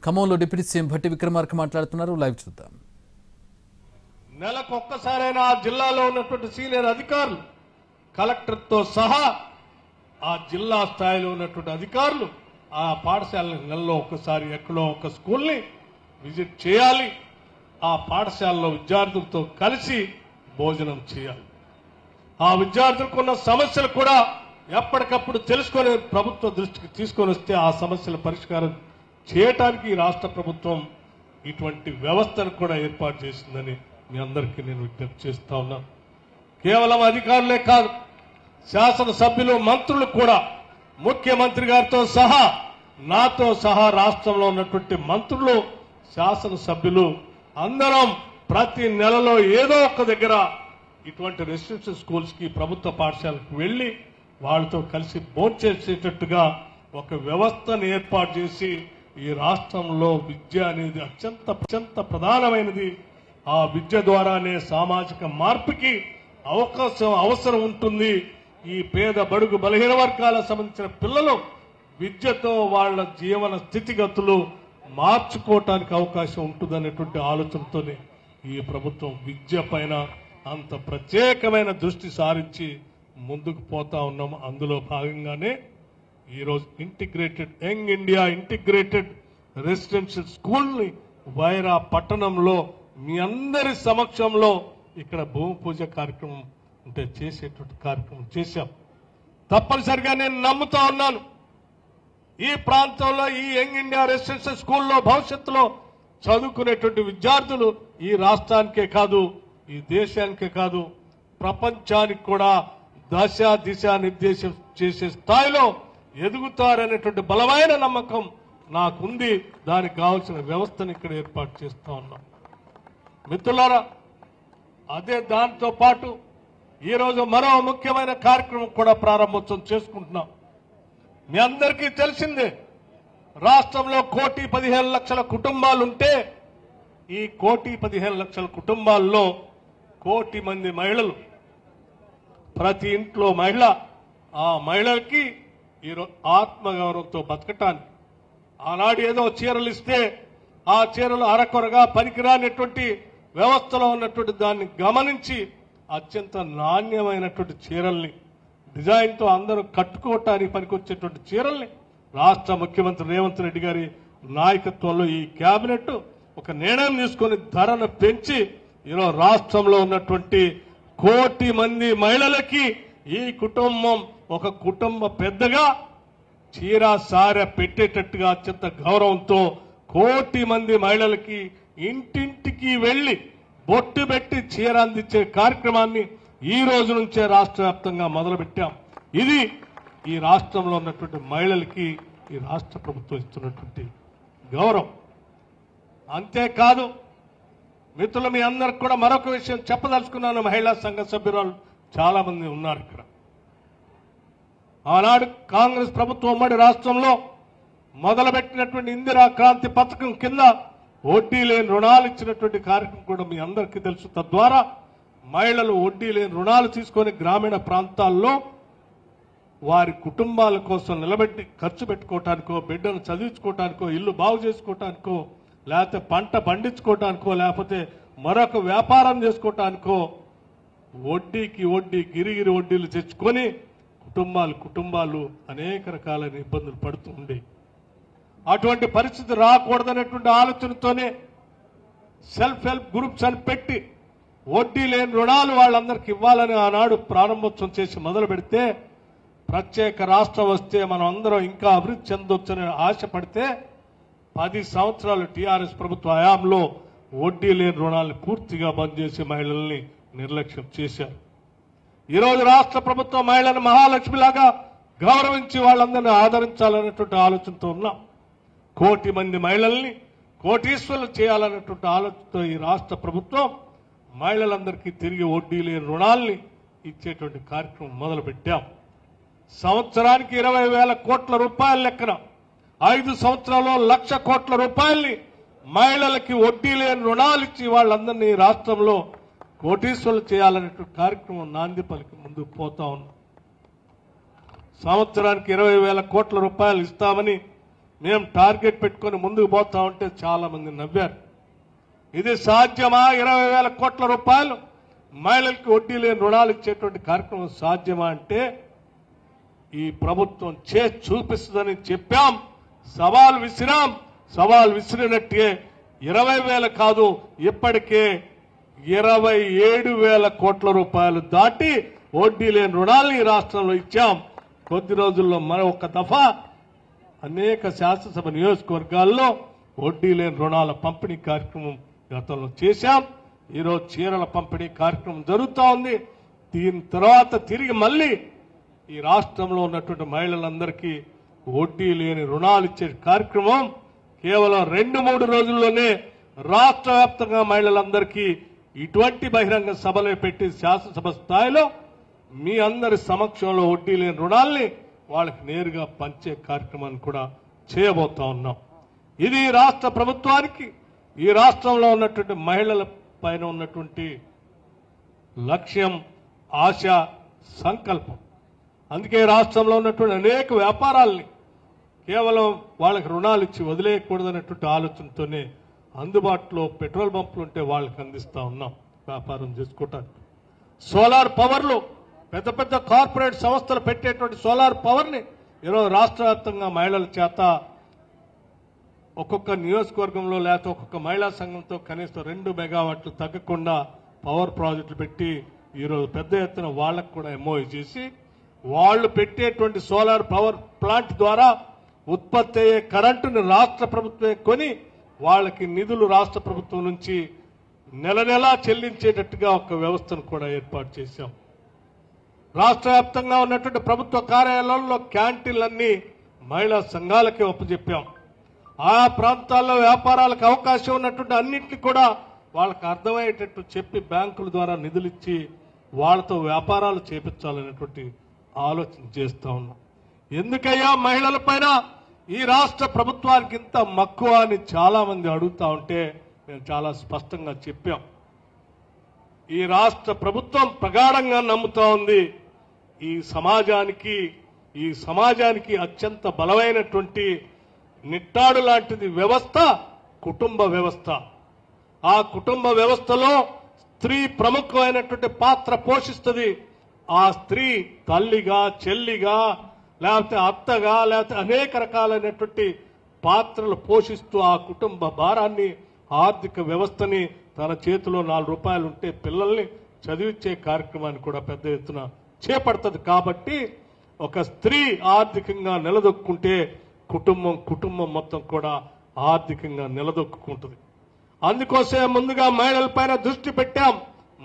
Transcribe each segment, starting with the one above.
ఖమ్మంలో deputy CM Bhatti Vikramarka మాట్లాడుతున్నారు. Live చూద్దాం. నెలకొక్కసారైనా ఆ జిల్లాలో ఉన్నటువంటి సీనియర్ అధికారులు కలెక్టర్తో సహా ఆ జిల్లా స్థాయిలో ఉన్నటువంటి అధికారులు ఆ పాఠశాల నెలలో ఒక్కసారి ఎక్కడో ఒక స్కూల్ని విజిట్ చేయాలి. ఆ పాఠశాలలో విద్యార్థులతో కలిసి భోజనం చేయాలి. ఆ విద్యార్థులకు ఉన్న సమస్యలు కూడా ఎప్పటికప్పుడు తెలుసుకొని ప్రభుత్వ దృష్టికి తీసుకొని వస్తే ఆ సమస్యల పరిష్కారం చేయటానికి ఈ రాష్ట్ర ప్రభుత్వం ఇటువంటి వ్యవస్థను కూడా ఏర్పాటు చేసిందని మీ అందరికీ నేను విజ్ఞప్తి చేస్తా ఉన్నాను. కేవలం అధికారులే కాదు, శాసనసభ్యులు, మంత్రులు కూడా, ముఖ్యమంత్రి గారితో సహా, నాతో సహా రాష్ట్రంలో ఉన్నటువంటి మంత్రులు, శాసనసభ్యులు అందరం ప్రతి నెలలో ఏదో ఒక దగ్గర ఇటువంటి రెసిడెన్షియల్ స్కూల్స్ కి, ప్రభుత్వ పాఠశాలకు వెళ్లి వాళ్ళతో కలిసి భోంచేసేటట్టుగా ఒక వ్యవస్థను ఏర్పాటు చేసి ఈ రాష్ట్రంలో విద్య అనేది అత్యంత ప్రధానమైనది. ఆ విద్య ద్వారానే సామాజిక మార్పుకి అవసరం ఉంటుంది. ఈ పేద బడుగు బలహీన వర్గాలకు సంబంధించిన పిల్లలు విద్యతో వాళ్ళ జీవన స్థితిగతులు మార్చుకోవటానికి అవకాశం ఉంటుందనేటువంటి ఆలోచనతోనే ఈ ప్రభుత్వం విద్య పైన అంత ప్రత్యేకమైన దృష్టి సారించి ముందుకు పోతా ఉన్నాం. అందులో భాగంగానే ఈరోజు integrated young India integrated residential school ని వైరా పట్టణంలో మీ అందరి సమక్షంలో ఇక్కడ భూమి పూజ కార్యక్రమం అంటే చేసేటువంటి కార్యక్రమం చేశాం. తప్పనిసరిగా నేను నమ్ముతా ఉన్నాను, ఈ ప్రాంతంలో ఈ యంగ్ ఇండియా రెసిడెన్షియల్ స్కూల్లో భవిష్యత్తులో చదువుకునేటువంటి విద్యార్థులు ఈ రాష్ట్రానికే కాదు, ఈ దేశానికే కాదు, ప్రపంచానికి కూడా దిశ నిర్దేశం చేసే స్థాయిలో ఎదుగుతారనేటువంటి బలమైన నమ్మకం నాకుంది. దానికి కావాల్సిన వ్యవస్థను ఇక్కడ ఏర్పాటు చేస్తా ఉన్నాం. మిత్రులారా, అదే దాంతో పాటు ఈరోజు మరో ముఖ్యమైన కార్యక్రమం కూడా ప్రారంభోత్సవం చేసుకుంటున్నాం. మీ అందరికీ తెలిసిందే, రాష్ట్రంలో 1,15,00,000 కుటుంబాలుంటే ఈ 1,15,00,000 కుటుంబాల్లో 1,00,00,000 మంది మహిళలు, ప్రతి ఇంట్లో మహిళ, ఆ మహిళలకి ఈరోజు ఆత్మగౌరవంతో బతకటానికి ఆనాడు ఏదో చీరలు ఇస్తే ఆ చీరలు అరకొరగా పనికిరానటువంటి వ్యవస్థలో ఉన్నటువంటి దాన్ని గమనించి అత్యంత నాణ్యమైనటువంటి చీరల్ని, డిజైన్తో అందరూ కట్టుకోవటానికి పనికొచ్చేటువంటి చీరల్ని రాష్ట్ర ముఖ్యమంత్రి రేవంత్ రెడ్డి గారి నాయకత్వంలో ఈ కేబినెట్ ఒక నిర్ణయం తీసుకొని ధరను పెంచి ఈరోజు రాష్ట్రంలో ఉన్నటువంటి 1,00,00,000 మంది మహిళలకి ఈ కుటుంబం ఒక కుటుంబ పెద్దగా చీర సారె పెట్టేటట్టుగా అత్యంత గౌరవంతో 1,00,00,000 మంది మహిళలకి ఇంటింటికి వెళ్లి బొట్టు పెట్టి చీర అందించే కార్యక్రమాన్ని ఈ రోజు నుంచే రాష్ట్ర వ్యాప్తంగా మొదలుపెట్టాం. ఇది ఈ రాష్ట్రంలో ఉన్నటువంటి మహిళలకి ఈ రాష్ట్ర ప్రభుత్వం ఇస్తున్నటువంటి గౌరవం. అంతేకాదు మిత్రులు, మీ అందరికి కూడా మరొక విషయం చెప్పదలుచుకున్నాను. మహిళా సంఘ సభ్యురాలు చాలా మంది ఉన్నారు ఇక్కడ. ఆనాడు కాంగ్రెస్ ప్రభుత్వం ఉమ్మడి రాష్ట్రంలో మొదలుపెట్టినటువంటి ఇందిరా క్రాంతి పథకం కింద వడ్డీ లేని రుణాలు ఇచ్చినటువంటి కార్యక్రమం కూడా మీ అందరికీ తెలుసు. తద్వారా మహిళలు వడ్డీ లేని రుణాలు తీసుకొని గ్రామీణ ప్రాంతాల్లో వారి కుటుంబాల కోసం నిలబెట్టి ఖర్చు పెట్టుకోవటానికో, బిడ్డను చదివించుకోవటానికో, ఇల్లు బాగు చేసుకోవటానికో, లేకపోతే పంట పండించుకోవటానికో, లేకపోతే మరొక వ్యాపారం చేసుకోవటానికో వడ్డీకి వడ్డీ, గిరిగిరి వడ్డీలు తెచ్చుకొని కుటుంబాలు అనేక రకాలైన ఇబ్బందులు పడుతూ ఉండే. అటువంటి పరిస్థితి రాకూడదనేటువంటి ఆలోచనతోనే సెల్ఫ్ హెల్ప్ గ్రూప్స్ అని పెట్టి వడ్డీ లేని రుణాలు వాళ్ళందరికీ ఇవ్వాలని ఆనాడు ప్రారంభోత్సవం చేసి మొదలు పెడితే, ప్రత్యేక రాష్ట్రం వస్తే మనం అందరం ఇంకా అభివృద్ధి చెందొచ్చని ఆశపడితే 10 సంవత్సరాలు టీఆర్ఎస్ ప్రభుత్వ హయాంలో వడ్డీ లేని రుణాలను పూర్తిగా బంద్ చేసి మహిళల్ని నిర్లక్ష్యం చేశారు. ఈరోజు రాష్ట్ర ప్రభుత్వం మహిళలను మహాలక్ష్మిలాగా గౌరవించి వాళ్ళందరినీ ఆదరించాలనేటువంటి ఆలోచనతో ఉన్నాం. 1,00,00,000 మంది మహిళల్ని కోటీశ్వరులు చేయాలనేటువంటి ఆలోచనతో ఈ రాష్ట్ర ప్రభుత్వం మహిళలందరికీ తిరిగి వడ్డీ లేని రుణాల్ని ఇచ్చేటువంటి కార్యక్రమం మొదలుపెట్టాం. సంవత్సరానికి 20,000 కోట్ల రూపాయల లెక్కన 5 సంవత్సరాల్లో 1,00,000 కోట్ల రూపాయల్ని మహిళలకి వడ్డీ లేని రుణాలు ఇచ్చి వాళ్ళందరినీ రాష్ట్రంలో కోటీశ్వరులు చేయాలనేటువంటి కార్యక్రమం నాంది పలికి ముందుకు పోతా ఉన్నాం. సంవత్సరానికి 20,000 కోట్ల రూపాయలు ఇస్తామని మేము టార్గెట్ పెట్టుకొని ముందుకు పోతా ఉంటే చాలా మంది నవ్వారు. ఇది సాధ్యమా? 20,000 కోట్ల రూపాయలు మహిళలకు వడ్డీ లేని రుణాలు ఇచ్చేటువంటి కార్యక్రమం సాధ్యమా అంటే ఈ ప్రభుత్వం చేసి చూపిస్తుందని చెప్పాం. సవాల్ విసిరాం. సవాల్ విసిరినట్టే 20,000 కాదు, ఇప్పటికే 27,000 కోట్ల రూపాయలు దాటి వడ్డీ లేని రుణాలను ఈ రాష్ట్రంలో ఇచ్చాం. కొద్ది రోజుల్లో మరొక దఫా అనేక శాసనసభ నియోజకవర్గాల్లో వడ్డీ లేని రుణాల పంపిణీ కార్యక్రమం గతంలో చేశాం. ఈరోజు చీరల పంపిణీ కార్యక్రమం జరుగుతూ ఉంది. దీని తర్వాత తిరిగి మళ్ళీ ఈ రాష్ట్రంలో ఉన్నటువంటి మహిళలందరికీ వడ్డీ లేని రుణాలు ఇచ్చే కార్యక్రమం కేవలం 2-3 రోజుల్లోనే రాష్ట్ర వ్యాప్తంగా మహిళలందరికీ ఇటువంటి బహిరంగ సభలే పెట్టి శాసనసభ స్థాయిలో మీ అందరి సమక్షంలో వడ్డీ లేని రుణాల్ని వాళ్ళకి నేరుగా పంచే కార్యక్రమాన్ని కూడా చేయబోతా ఉన్నాం. ఇది రాష్ట్ర ప్రభుత్వానికి, ఈ రాష్ట్రంలో ఉన్నటువంటి మహిళల పైన ఉన్నటువంటి లక్ష్యం, ఆశ, సంకల్పం. అందుకే రాష్ట్రంలో ఉన్నటువంటి అనేక వ్యాపారాల్ని కేవలం వాళ్ళకి రుణాలు ఇచ్చి వదిలేయకూడదనేటువంటి ఆలోచనతోనే అందుబాటులో పెట్రోల్ పంపులు ఉంటే వాళ్ళకి అందిస్తా ఉన్నాం వ్యాపారం చేసుకోవటానికి. సోలార్ పవర్లు పెద్ద పెద్ద కార్పొరేట్ సంస్థలు పెట్టేటువంటి సోలార్ పవర్ని ఈరోజు రాష్ట్ర వ్యాప్తంగా మహిళల చేత ఒక్కొక్క నియోజకవర్గంలో లేకపోతే ఒక్కొక్క మహిళా సంఘంతో కనీసం 2 మెగావాట్లు తగ్గకుండా పవర్ ప్రాజెక్టులు పెట్టి ఈరోజు పెద్ద ఎత్తున వాళ్లకు కూడా ఎంఓయూ చేసి వాళ్ళు పెట్టేటువంటి సోలార్ పవర్ ప్లాంట్ ద్వారా ఉత్పత్తి అయ్యే కరెంటును రాష్ట్ర ప్రభుత్వమే కొని వాళ్ళకి నిధులు రాష్ట్ర ప్రభుత్వం నుంచి నెల నెలా చెల్లించేటట్టుగా ఒక వ్యవస్థను కూడా ఏర్పాటు చేశాం. రాష్ట్ర వ్యాప్తంగా ఉన్నటువంటి ప్రభుత్వ కార్యాలయాల్లో క్యాంటీన్లన్నీ మహిళా సంఘాలకే ఒప్పజెప్పాం. ఆ ప్రాంతాల్లో వ్యాపారాలకు అవకాశం ఉన్నటువంటి అన్నింటినీ కూడా వాళ్ళకి అర్థమయ్యేటట్టు చెప్పి బ్యాంకుల ద్వారా నిధులిచ్చి వాళ్ళతో వ్యాపారాలు చేపించాలనేటువంటి ఆలోచన చేస్తా ఉన్నాం. ఎందుకయ్యా మహిళల పైన ఈ రాష్ట్ర ప్రభుత్వానికి ఇంత మక్కువ అని చాలా మంది అడుగుతా ఉంటే మేము చాలా స్పష్టంగా చెప్పాం. ఈ రాష్ట్ర ప్రభుత్వం ప్రగాఢంగా నమ్ముతా ఉంది ఈ సమాజానికి అత్యంత బలమైనటువంటి నిట్టాడు లాంటిది వ్యవస్థ కుటుంబ వ్యవస్థ. ఆ కుటుంబ వ్యవస్థలో స్త్రీ ప్రముఖమైనటువంటి పాత్ర పోషిస్తుంది. ఆ స్త్రీ తల్లిగా, చెల్లిగా, లేకపోతే అత్తగా, లేకపోతే అనేక రకాలైనటువంటి పాత్రలు పోషిస్తూ ఆ కుటుంబ భారాన్ని, ఆర్థిక వ్యవస్థని తన చేతిలో 4 రూపాయలు ఉంటే పిల్లల్ని చదివించే కార్యక్రమాన్ని కూడా పెద్ద ఎత్తున చేపడుతుంది. కాబట్టి ఒక స్త్రీ ఆర్థికంగా నిలదొక్కుంటే కుటుంబం మొత్తం కూడా ఆర్థికంగా నిలదొక్కుంటుంది. అందుకోసమే ముందుగా మహిళల పైన దృష్టి పెట్టాం.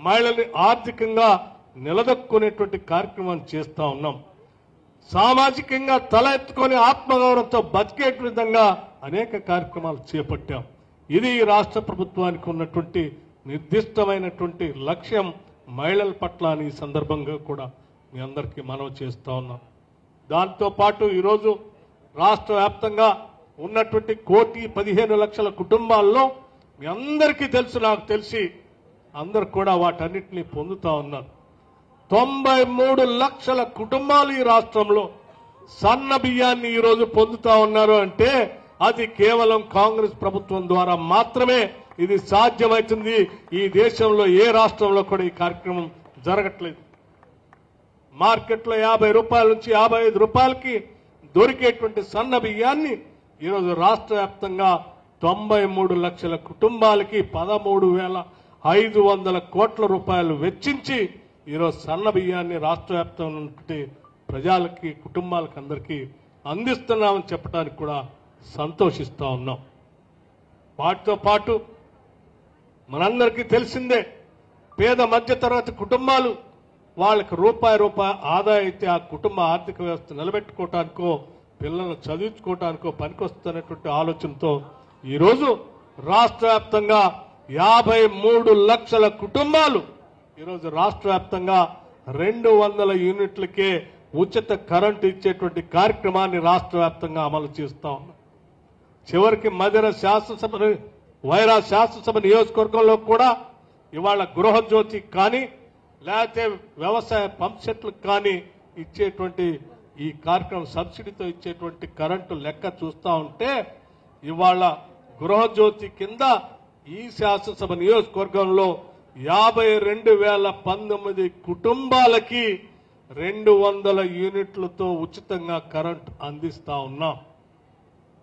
మహిళల్ని ఆర్థికంగా నిలదొక్కునేటువంటి కార్యక్రమాన్ని చేస్తా ఉన్నాం. సామాజికంగా తల ఎత్తుకొని ఆత్మగౌరవంతో బతికే విధంగా అనేక కార్యక్రమాలు చేపట్టాం. ఇది ఈ రాష్ట్ర ప్రభుత్వానికి ఉన్నటువంటి నిర్దిష్టమైనటువంటి లక్ష్యం మహిళల పట్ల అని ఈ సందర్భంగా కూడా మీ అందరికీ మనవి చేస్తా ఉన్నాం. దాంతో పాటు ఈరోజు రాష్ట్ర వ్యాప్తంగా ఉన్నటువంటి 1,15,00,000 కుటుంబాల్లో మీ అందరికీ తెలుసు, నాకు తెలిసి అందరు కూడా వాటన్నిటినీ పొందుతా ఉన్నారు. 93 లక్షల కుటుంబాలు ఈ రాష్ట్రంలో సన్న బియ్యాన్ని ఈరోజు పొందుతా ఉన్నారు. అంటే అది కేవలం కాంగ్రెస్ ప్రభుత్వం ద్వారా మాత్రమే ఇది సాధ్యమవుతుంది. ఈ దేశంలో ఏ రాష్ట్రంలో కూడా ఈ కార్యక్రమం జరగట్లేదు. మార్కెట్లో 50 రూపాయల నుంచి 55 రూపాయలకి దొరికేటువంటి సన్న బియ్యాన్ని ఈరోజు రాష్ట్ర వ్యాప్తంగా 93 లక్షల కుటుంబాలకి 13,500 కోట్ల రూపాయలు వెచ్చించి ఈరోజు సన్న బియ్యాన్ని రాష్ట్ర వ్యాప్తంగా ఉన్నటువంటి ప్రజలకి, కుటుంబాలకి అందరికీ అందిస్తున్నామని చెప్పడానికి కూడా సంతోషిస్తా ఉన్నాం. వాటితో పాటు మనందరికీ తెలిసిందే, పేద మధ్యతరగతి కుటుంబాలు వాళ్ళకి రూపాయి ఆదాయం అయితే ఆ కుటుంబ ఆర్థిక వ్యవస్థ నిలబెట్టుకోవటానికో పిల్లలను చదివించుకోవటానికో పనికొస్తున్నటువంటి ఆలోచనతో ఈరోజు రాష్ట్ర వ్యాప్తంగా 53 లక్షల కుటుంబాలు ఈరోజు రాష్ట్ర వ్యాప్తంగా 200 యూనిట్లకే ఉచిత కరెంటు ఇచ్చేటువంటి కార్యక్రమాన్ని రాష్ట్ర వ్యాప్తంగా అమలు చేస్తా ఉన్నాం. చివరికి మధిర శాసనసభ, వైరా శాసనసభ నియోజకవర్గంలో కూడా ఇవాళ గృహజ్యోతి కానీ లేకపోతే వ్యవసాయ పంప్ సెట్లకు కానీ ఇచ్చేటువంటి ఈ కార్యక్రమం సబ్సిడీతో ఇచ్చేటువంటి కరెంటు లెక్క చూస్తా ఉంటే ఇవాళ గృహజ్యోతి కింద ఈ శాసనసభ నియోజకవర్గంలో 52,019 కుటుంబాలకి 200 యూనిట్లతో ఉచితంగా కరెంటు అందిస్తా ఉన్నాం.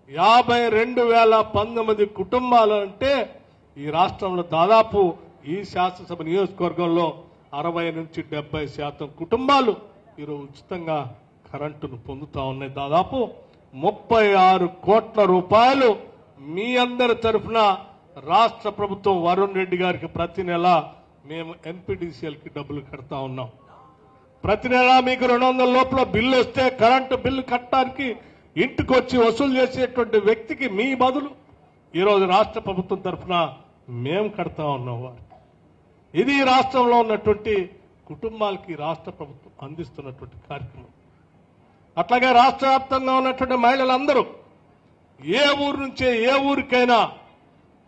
52,019 కుటుంబాలు అంటే ఈ రాష్ట్రంలో దాదాపు ఈ శాసనసభ నియోజకవర్గంలో 60 నుంచి 70% కుటుంబాలు ఈరోజు ఉచితంగా కరెంటును పొందుతా ఉన్నాయి. దాదాపు 36 కోట్ల రూపాయలు మీ అందరి తరఫున రాష్ట్ర ప్రభుత్వం వరుణ్ రెడ్డి గారికి ప్రతి నెల మేము ఎన్పీడీసీఎల్కి డబ్బులు కడతా ఉన్నాం. ప్రతి నెల మీకు 200 లోపల బిల్లు వస్తే కరెంటు బిల్లు కట్టడానికి ఇంటికి వచ్చి వసూలు చేసేటువంటి వ్యక్తికి మీ బదులు ఈరోజు రాష్ట్ర ప్రభుత్వం తరఫున మేము కడతా ఉన్నాం వారికి. ఇది రాష్ట్రంలో ఉన్నటువంటి కుటుంబాలకి రాష్ట్ర ప్రభుత్వం అందిస్తున్నటువంటి కార్యక్రమం. అట్లాగే రాష్ట్ర వ్యాప్తంగా ఉన్నటువంటి మహిళలందరూ ఏ ఊరు నుంచే ఏ ఊరికైనా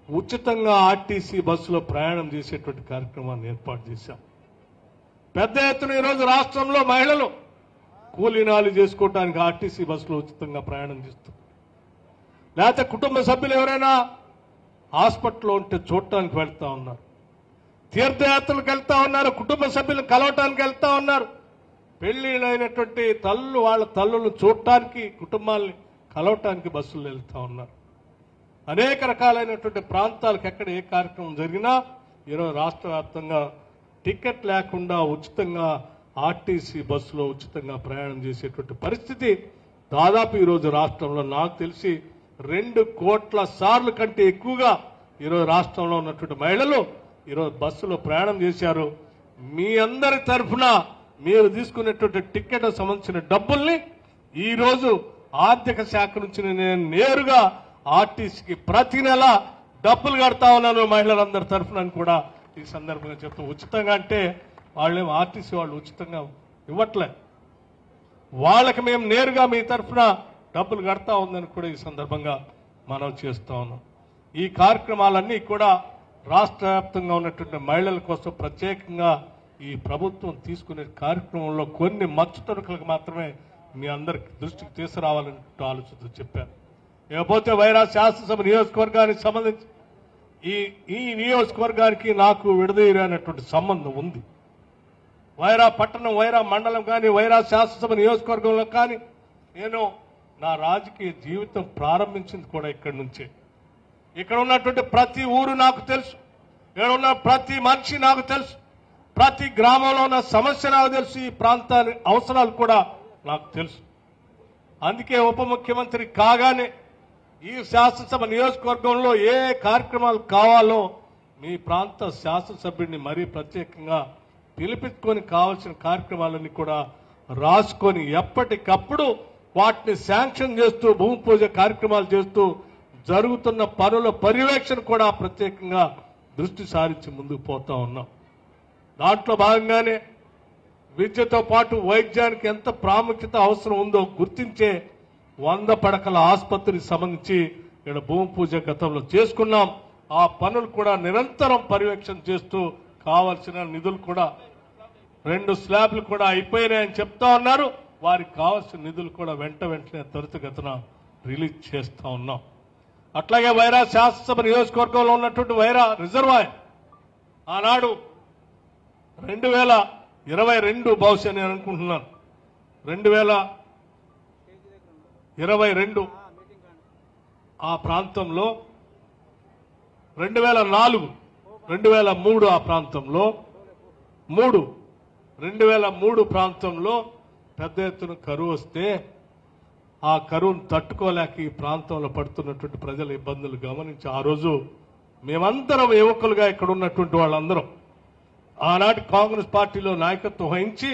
ఉచితంగా ఆర్టీసీ బస్సులో ప్రయాణం చేసేటువంటి కార్యక్రమాన్ని ఏర్పాటు చేశాం. పెద్ద ఎత్తున ఈరోజు రాష్ట్రంలో మహిళలు కూలీనాలు చేసుకోవడానికి ఆర్టీసీ బస్సులో ఉచితంగా ప్రయాణం చేస్తారు. లేకపోతే కుటుంబ సభ్యులు ఎవరైనా హాస్పిటల్లో ఉంటే చూడటానికి వెళ్తా ఉన్నారు, తీర్థయాత్రలకు వెళ్తా ఉన్నారు, కుటుంబ సభ్యులు కలవటానికి వెళ్తా ఉన్నారు, పెళ్లిళ్ళైనటువంటి తల్లులు వాళ్ళ తల్లులను చూడటానికి కుటుంబాలని కలవటానికి బస్సులు వెళ్తా ఉన్నారు. అనేక రకాలైనటువంటి ప్రాంతాలకు ఎక్కడ ఏ కార్యక్రమం జరిగినా ఈరోజు రాష్ట్ర వ్యాప్తంగా టికెట్ లేకుండా ఉచితంగా ఆర్టీసీ బస్సులో ఉచితంగా ప్రయాణం చేసేటువంటి పరిస్థితి దాదాపు ఈరోజు రాష్ట్రంలో నాకు తెలిసి 2 కోట్ల సార్లు కంటే ఎక్కువగా ఈరోజు రాష్ట్రంలో ఉన్నటువంటి మహిళలు ఈరోజు బస్సులో ప్రయాణం చేశారు. మీ అందరి తరఫున మీరు తీసుకునేటువంటి టికెట్ సంబంధించిన డబ్బుల్ని ఈరోజు ఆర్థిక శాఖ నుంచి నేను నేరుగా ఆర్టీసీకి ప్రతి నెల డబ్బులు కడతా ఉన్నాను మహిళలందరి తరఫున కూడా ఈ సందర్భంగా చెప్తాం. ఉచితంగా అంటే వాళ్ళేమో ఆర్టీసీ వాళ్ళు ఉచితంగా ఇవ్వట్లే, వాళ్ళకి మేము నేరుగా మీ తరఫున డబ్బులు కడతా ఉందని కూడా ఈ సందర్భంగా మనం చేస్తా ఉన్నాం. ఈ కార్యక్రమాలన్నీ కూడా రాష్ట్ర వ్యాప్తంగా ఉన్నటువంటి మహిళల కోసం ప్రత్యేకంగా ఈ ప్రభుత్వం తీసుకునే కార్యక్రమంలో కొన్ని మచ్చుతరుకులకు మాత్రమే మీ అందరికి దృష్టికి తీసుకురావాలని ఆలోచనతో చెప్పారు. ఇకపోతే వైరా శాసనసభ నియోజకవర్గానికి సంబంధించి ఈ నియోజకవర్గానికి నాకు విడదీయనటువంటి సంబంధం ఉంది. వైరా పట్టణం, వైరా మండలం కానీ వైరా శాసనసభ నియోజకవర్గంలో కానీ నేను నా రాజకీయ జీవితం ప్రారంభించింది కూడా ఇక్కడి నుంచే. ఇక్కడ ఉన్నటువంటి ప్రతి ఊరు నాకు తెలుసు, ఇక్కడ ఉన్న ప్రతి మనిషి నాకు తెలుసు, ప్రతి గ్రామంలో ఉన్న సమస్య నాకు తెలుసు, ఈ ప్రాంతాల అవసరాలు కూడా నాకు తెలుసు. అందుకే ఉప ముఖ్యమంత్రి కాగానే ఈ శాసనసభ నియోజకవర్గంలో ఏ కార్యక్రమాలు కావాలో మీ ప్రాంత శాసనసభ్యుడిని మరీ ప్రత్యేకంగా పిలిపించుకొని కావాల్సిన కార్యక్రమాలన్నీ కూడా రాసుకొని ఎప్పటికప్పుడు వాటిని శాంక్షన్ చేస్తూ భూమి పూజ కార్యక్రమాలు చేస్తూ జరుగుతున్న పనుల పర్యవేక్షణ కూడా ప్రత్యేకంగా దృష్టి సారించి ముందుకు పోతా ఉన్నాం. దాంట్లో భాగంగానే విద్యతో పాటు వైద్యానికి ఎంత ప్రాముఖ్యత అవసరం ఉందో గుర్తించే 100 పడకల ఆసుపత్రికి సంబంధించి ఇక్కడ భూమి పూజ గతంలో చేసుకున్నాం. ఆ పనులు కూడా నిరంతరం పర్యవేక్షణ చేస్తూ కావాల్సిన నిధులు కూడా 2 స్లాబ్లు కూడా అయిపోయినాయని చెప్తా ఉన్నారు. వారికి కావాల్సిన నిధులు కూడా వెంటనే త్వరితగతిన రిలీజ్ చేస్తా ఉన్నాం. అట్లాగే వైరా శాసనసభ నియోజకవర్గంలో ఉన్నటువంటి వైరా రిజర్వాయర్ ఆనాడు 2022 బహుశా నేను అనుకుంటున్నాను 2022 ఆ ప్రాంతంలో 2004, 2003 ఆ ప్రాంతంలో 2003 ప్రాంతంలో పెద్ద ఎత్తున కరువు వస్తే ఆ కరువును తట్టుకోలేక ఈ ప్రాంతంలో పడుతున్నటువంటి ప్రజల ఇబ్బందులు గమనించి ఆ రోజు మేమందరం యువకులుగా ఇక్కడ ఉన్నటువంటి వాళ్ళందరం ఆనాటి కాంగ్రెస్ పార్టీలో నాయకత్వం వహించి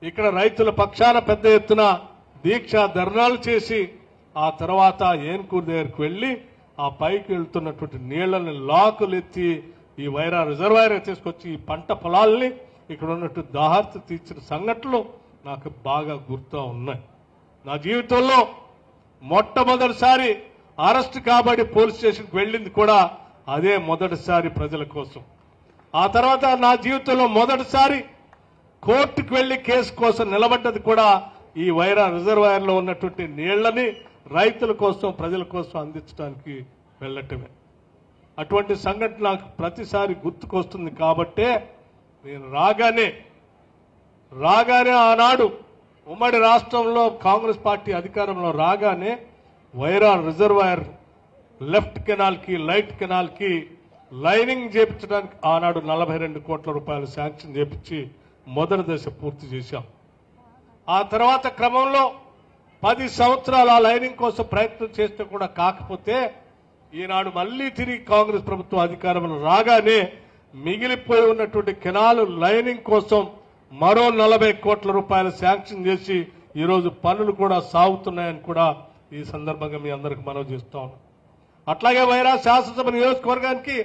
ఇక్కడ రైతుల పక్షాన పెద్ద ఎత్తున దీక్ష ధర్నాలు చేసి ఆ తర్వాత ఏన్కూరు దగ్గరికి వెళ్లి ఆ పైకి వెళ్తున్నటువంటి నీళ్లని లాకులెత్తి ఈ వైరా రిజర్వాయర్ తీసుకొచ్చి ఈ పంట పొలాల్ని ఇక్కడ ఉన్నట్టు దాహార్తి తీర్చిన సంఘటనలు నాకు బాగా గుర్తు ఉన్నాయి. నా జీవితంలో మొట్టమొదటిసారి అరెస్ట్ కాబడి పోలీస్ స్టేషన్కి వెళ్ళింది కూడా అదే మొదటిసారి ప్రజల కోసం. ఆ తర్వాత నా జీవితంలో మొదటిసారి కోర్టుకు వెళ్లి కేసు కోసం నిలబడ్డది కూడా ఈ వైరా రిజర్వాయర్లో ఉన్నటువంటి నీళ్లని రైతుల కోసం ప్రజల కోసం అందించడానికి వెళ్ళటమే. అటువంటి సంఘటన నాకు ప్రతిసారి గుర్తుకొస్తుంది. కాబట్టే నేను రాగానే ఆనాడు ఉమ్మడి రాష్ట్రంలో కాంగ్రెస్ పార్టీ అధికారంలో రాగానే వైరా రిజర్వాయర్ లెఫ్ట్ కెనాల్కి రైట్ కెనాల్కి లైనింగ్ చేపించడానికి ఆనాడు 42 కోట్ల రూపాయలు శాంక్షన్ చేపించి మొదటి దశ పూర్తి చేశాం. ఆ తర్వాత క్రమంలో 10 సంవత్సరాలు ఆ లైనింగ్ కోసం ప్రయత్నం చేస్తే కూడా కాకపోతే ఈనాడు మళ్లీ తిరిగి కాంగ్రెస్ ప్రభుత్వం అధికారంలో రాగానే మిగిలిపోయి ఉన్నటువంటి కెనాల్ లైనింగ్ కోసం మరో 40 కోట్ల రూపాయలు శాంక్షన్ చేసి ఈరోజు పనులు కూడా సాగుతున్నాయని కూడా ఈ సందర్భంగా మీ అందరికి మనవి చేస్తా ఉన్నాం. అట్లాగే వైరా శాసనసభ నియోజకవర్గానికి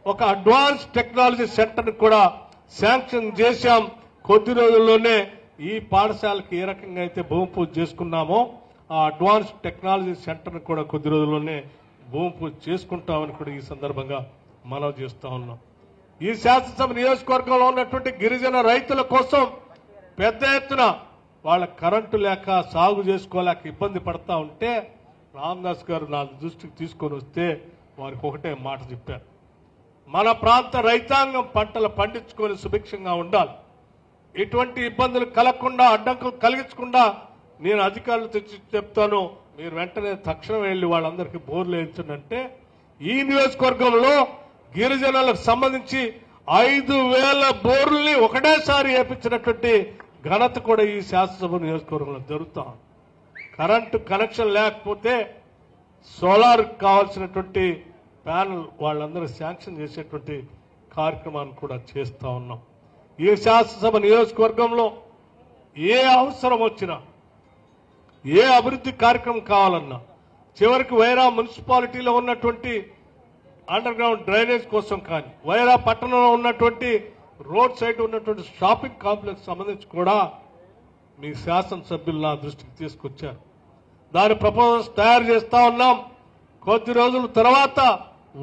ఒక అడ్వాన్స్ టెక్నాలజీ సెంటర్ కూడా శాంక్షన్ చేశాం. కొద్ది రోజుల్లోనే ఈ పాఠశాలకి ఏ రకంగా అయితే భూమి పూజ చేసుకున్నామో ఆ అడ్వాన్స్ టెక్నాలజీ సెంటర్ కూడా కొద్ది రోజుల్లోనే భూమి పూజ చేసుకుంటామని కూడా ఈ సందర్భంగా మనవి చేస్తా ఉన్నాం. ఈ శాసనసభ నియోజకవర్గంలో ఉన్నటువంటి గిరిజన రైతుల కోసం పెద్ద ఎత్తున వాళ్ళ కరెంటు లేక సాగు చేసుకోలేక ఇబ్బంది పడతా ఉంటే రామదాస్ గారు నా దృష్టికి తీసుకొని వస్తే వారికి ఒకటే మాట చెప్పారు. మన ప్రాంత రైతాంగం పంటలు పండించుకొని సుభిక్షంగా ఉండాలి, ఎటువంటి ఇబ్బందులు కలగకుండా అడ్డంకులు కలిగించకుండా నేను అధికారులు తెచ్చి చెప్తాను, మీరు వెంటనే తక్షణం వెళ్లి వాళ్ళందరికీ బోర్లు వేయించండి. ఈ నియోజకవర్గంలో గిరిజనులకు సంబంధించి 5,000 బోర్లని ఒకటేసారి వేయించినటువంటి ఘనత కూడా ఈ శాసనసభ నియోజకవర్గంలో జరుగుతాం. కరెంటు కనెక్షన్ లేకపోతే సోలార్ కావాల్సినటువంటి ప్యానల్ వాళ్ళందరూ శాంక్షన్ చేసేటువంటి కార్యక్రమాన్ని కూడా చేస్తా ఉన్నాం. ఈ శాసనసభ నియోజకవర్గంలో ఏ అవసరం వచ్చినా ఏ అభివృద్ధి కార్యక్రమం కావాలన్నా చివరికి వైరా మున్సిపాలిటీలో ఉన్నటువంటి అండర్ గ్రౌండ్ డ్రైనేజ్ కోసం కానీ వైరా పట్టణంలో ఉన్నటువంటి రోడ్ సైడ్ ఉన్నటువంటి షాపింగ్ కాంప్లెక్స్ సంబంధించి కూడా మీ శాసనసభ్యులు నా దృష్టికి తీసుకొచ్చారు. దాని ప్రపోజల్స్ తయారు చేస్తా ఉన్నాం. కొద్ది రోజుల తర్వాత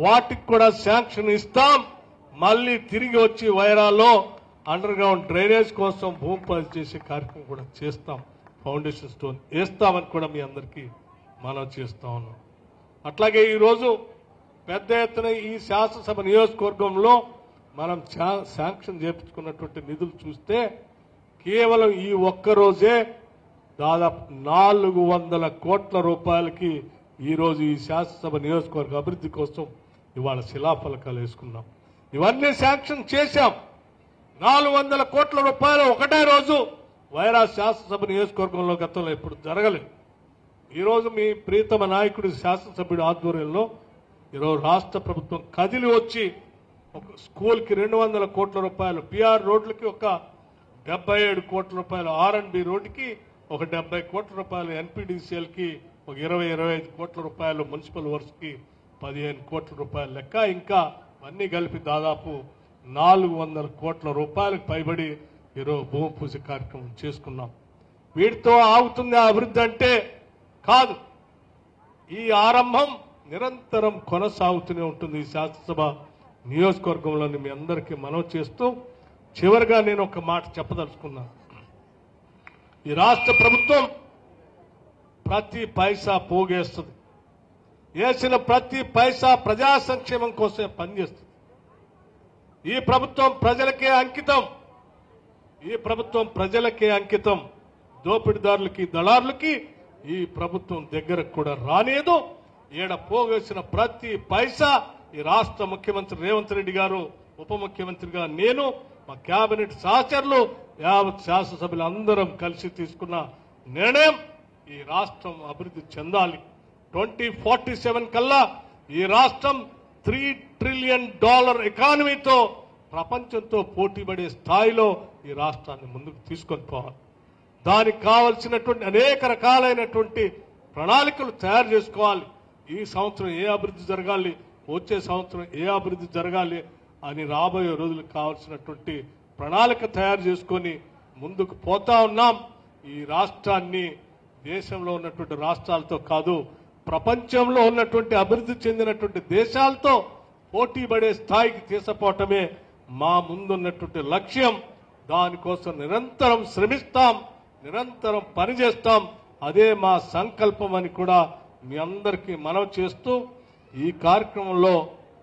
వాటికి కూడా శాంక్షన్ ఇస్తాం. మళ్ళీ తిరిగి వచ్చి వైరాలో అండర్ గ్రౌండ్ డ్రైనేజ్ కోసం భూమి పూజ చేసే కార్యక్రమం కూడా చేస్తాం. ఫౌండేషన్ స్టోన్ వేస్తామని కూడా మీ అందరికీ మనం చేస్తా ఉన్నాం. అట్లాగే ఈరోజు పెద్ద ఎత్తున ఈ శాసనసభ నియోజకవర్గంలో మనం శాంక్షన్ చేయించుకున్నటువంటి నిధులు చూస్తే కేవలం ఈ ఒక్కరోజే దాదాపు 400 కోట్ల రూపాయలకి ఈరోజు ఈ శాసనసభ నియోజకవర్గ అభివృద్ధి కోసం ఇవాళ శిలాఫలకాలు వేసుకున్నాం. ఇవన్నీ శాంక్షన్ చేశాం. 400 కోట్ల రూపాయలు ఒకటే రోజు వైరా శాసనసభ నియోజకవర్గంలో గతంలో ఎప్పుడు జరగలేదు. ఈరోజు మీ ప్రీతమ నాయకుడి శాసనసభ్యుడి ఆధ్వర్యంలో ఈరోజు రాష్ట్ర ప్రభుత్వం కదిలి వచ్చి ఒక స్కూల్కి 200 కోట్ల రూపాయలు, పిఆర్ రోడ్లకి ఒక 77 కోట్ల రూపాయలు, ఆర్ఎండ్బి రోడ్డుకి ఒక 70 కోట్ల రూపాయలు, ఎన్పీడీసీఎల్కి ఒక 20-25 కోట్ల రూపాయలు, మున్సిపల్ వర్క్స్కి 15 కోట్ల రూపాయలు లెక్క, ఇంకా అన్ని కలిపి దాదాపు 400 కోట్ల రూపాయలకు పైబడి ఈరోజు భూమి పూజ కార్యక్రమం చేసుకున్నాం. వీటితో ఆగుతుంది అభివృద్ధి అంటే కాదు. ఈ ఆరంభం నిరంతరం కొనసాగుతూనే ఉంటుంది. ఈ శాసనసభ నియోజకవర్గంలోని మీ అందరికీ మనవి చేస్తూ చివరిగా నేను ఒక మాట చెప్పదలుచుకున్నాను. ఈ రాష్ట్ర ప్రభుత్వం ప్రతి పైసా పోగేస్తుంది. వేసిన ప్రతి పైసా ప్రజా సంక్షేమం కోసమే పనిచేస్తుంది. ఈ ప్రభుత్వం ప్రజలకే అంకితం. ఈ ప్రభుత్వం ప్రజలకే అంకితం. దోపిడీదారులకి, దళారులకి ఈ ప్రభుత్వం దగ్గరకు కూడా రానేదు. ఈడ పోగేసిన ప్రతి పైసా ఈ రాష్ట్ర ముఖ్యమంత్రి రేవంత్ రెడ్డి గారు, ఉప ముఖ్యమంత్రిగా నేను, మా కేబినెట్ సహచరులు, యావత్ శాసనసభ్యులు అందరం కలిసి తీసుకున్న నిర్ణయం ఈ రాష్ట్రం అభివృద్ధి చెందాలి. 2047 కల్లా ఈ రాష్ట్రం $3 ట్రిలియన్ ఎకానమీతో ప్రపంచంతో పోటీపడే స్థాయిలో ఈ రాష్ట్రాన్ని ముందుకు తీసుకొని పోవాలి. దానికి కావలసినటువంటి అనేక రకాలైనటువంటి ప్రణాళికలు తయారు చేసుకోవాలి. ఈ సంవత్సరం ఏ అభివృద్ధి జరగాలి, వచ్చే సంవత్సరం ఏ అభివృద్ధి జరగాలి అని రాబోయే రోజులకు కావాల్సినటువంటి ప్రణాళిక తయారు చేసుకొని ముందుకు పోతా ఉన్నాం. ఈ రాష్ట్రాన్ని దేశంలో ఉన్నటువంటి రాష్ట్రాలతో కాదు, ప్రపంచంలో ఉన్నటువంటి అభివృద్ధి చెందినటువంటి దేశాలతో పోటీ పడే స్థాయికి తీసుకుపోవటమే మా ముందున్నటువంటి లక్ష్యం. దానికోసం నిరంతరం శ్రమిస్తాం. నిరంతరం పనిచేస్తాం. అదే మా సంకల్పం అని కూడా మీ అందరికీ మనవి చేస్తూ ఈ కార్యక్రమంలో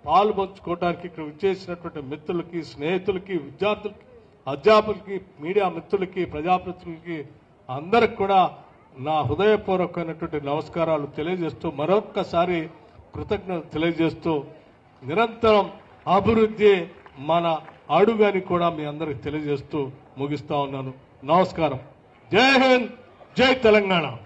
పాల్పంచుకోవడానికి ఇక్కడ విచ్చేసినటువంటి మిత్రులకి, స్నేహితులకి, విద్యార్థులకి, అధ్యాపకులకి, మీడియా మిత్రులకి, ప్రజాప్రతినిధులకి అందరికి కూడా నా హృదయపూర్వకమైనటువంటి నమస్కారాలు తెలియజేస్తూ మరొక్కసారి కృతజ్ఞతలు తెలియజేస్తూ నిరంతరం అభివృద్ధి మన అడుగని కూడా మీ అందరికి తెలియజేస్తూ ముగిస్తా ఉన్నాను. నమస్కారం. జై హింద్, జై తెలంగాణ.